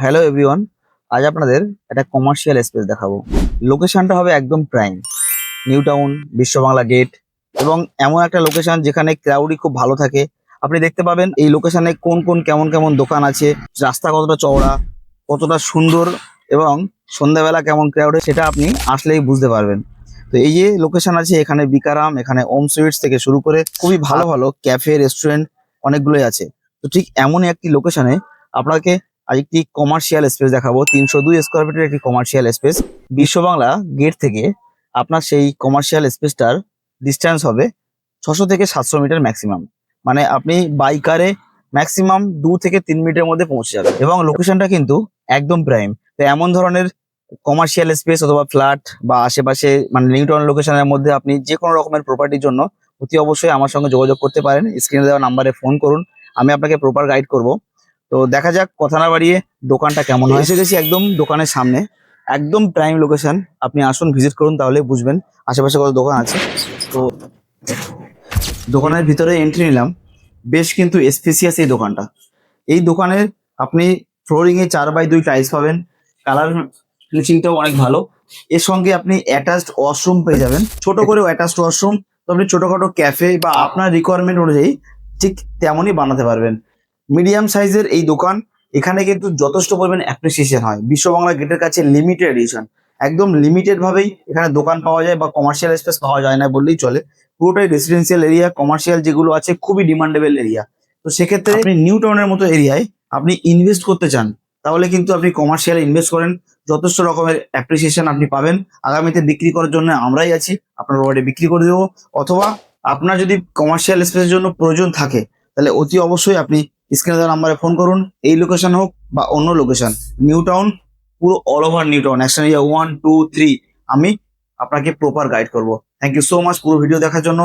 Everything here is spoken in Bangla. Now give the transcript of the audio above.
হ্যালো এভরিওয়ান, আজ আপনাদের একটা কমার্শিয়াল স্পেস দেখাবো। লোকেশনটা হবে একদম প্রাইম, নিউ টাউন, বিশ্ব বাংলা গেট, এবং এমন একটা লোকেশন যেখানে ক্রাউডই খুব ভালো থাকে। আপনি দেখতে পাবেন এই লোকেশনে কোন কোন কেমন কেমন দোকান আছে, রাস্তা কতটা চওড়া, কতটা সুন্দর, এবং সন্ধ্যাবেলা কেমন ক্রাউড সেটা আপনি আসলেই বুঝতে পারবেন। তো এই যে লোকেশন আছে, এখানে বিকারাম, এখানে ওম সুইটস থেকে শুরু করে খুবই ভালো ভালো ক্যাফে, রেস্টুরেন্ট অনেকগুলোই আছে। তো ঠিক এমনই একটি লোকেশনে আপনাকে আজ একটি কমার্শিয়াল স্পেস দেখাবো। 302 স্কোয়ার ফিটের একটি কমার্শিয়াল স্পেস। বিশ্ব বাংলা গেট থেকে আপনার সেই কমার্শিয়াল স্পেসটার ডিস্টেন্স হবে 600 থেকে 700 মিটার ম্যাক্সিমাম। মানে আপনি বাইকারে ম্যাক্সিমাম 2 থেকে 3 মিনিটের মধ্যে পৌঁছে যাবেন, এবং লোকেশনটা কিন্তু একদম প্রাইম। তো এমন ধরনের কমার্শিয়াল স্পেস অথবা ফ্ল্যাট বা আশেপাশে মানে নিউ টাউন লোকেশনের মধ্যে আপনি যে কোনো রকমের প্রপার্টির জন্য অতি অবশ্যই আমার সঙ্গে যোগাযোগ করতে পারেন। স্ক্রিনে দেওয়া নাম্বারে ফোন করুন, আমি আপনাকে প্রপার গাইড করব। তো দেখা যাক, কথা না বাড়িয়ে দোকানটা কেমন হয়। এসে গেছি একদম দোকানের সামনে, একদম প্রাইম লোকেশন। আপনি আসুন, ভিজিট করুন, তাহলে বুঝবেন আশেপাশে কত দোকান আছে। তো দোকানের ভিতরে এন্ট্রি নিলাম। বেশ কিন্তু স্পেসিয়াস এই দোকানটা। এই দোকানের আপনি ফ্লোরিং এ 4x2 টাইলস পাবেন, কালার ফিনিশিংটাও অনেক ভালো। এর সঙ্গে আপনি অ্যাটাচড ওয়াশরুম পেয়ে যাবেন, ছোট করেও অ্যাটাচড ওয়াশরুম। তো আপনি ছোটখাটো ক্যাফে বা আপনার রিকোয়ারমেন্ট অনুযায়ী ঠিক তেমনই বানাতে পারবেন। মিডিয়াম সাইজের এই দোকান, এখানে কিন্তু যথেষ্ট পরিমাণ অ্যাপ্রিসিয়েশন হয়। বিশ্ব বাংলা গেটের কাছে লিমিটেড এডিশন, একদম লিমিটেড ভাবেই এখানে দোকান পাওয়া যায়, বা কমার্শিয়াল স্পেস পাওয়া যায় না বললেই চলে। পুরোটাই রেসিডেন্সিয়াল এরিয়া, কমার্শিয়াল যেগুলো আছে খুবই ডিমান্ডেবল এরিয়া। তো সেক্ষেত্রে আপনি নিউ টাউনের মতো এরিয়ায় আপনি ইনভেস্ট করতে চান, তাহলে কিন্তু আপনি কমার্শিয়ালে ইনভেস্ট করেন, যথেষ্ট রকমের অ্যাপ্রিসিয়েশন আপনি পাবেন। আগামীতে বিক্রি করার জন্য আমরাই আছি, আপনার ওয়ার্ডে বিক্রি করে দেবো। অথবা আপনার যদি কমার্শিয়াল স্পেসের জন্য প্রয়োজন থাকে, তাহলে অতি অবশ্যই আপনি স্ক্রিনে দেওয়া নাম্বারে ফোন করুন। এই লোকেশন হোক বা অন্য লোকেশন, নিউ টাউন, পুরো all over new town, action area 1, 2, 3, আমি আপনাকে প্রপার গাইড করবো। থ্যাংক ইউ সো মাচ পুরো ভিডিও দেখার জন্য।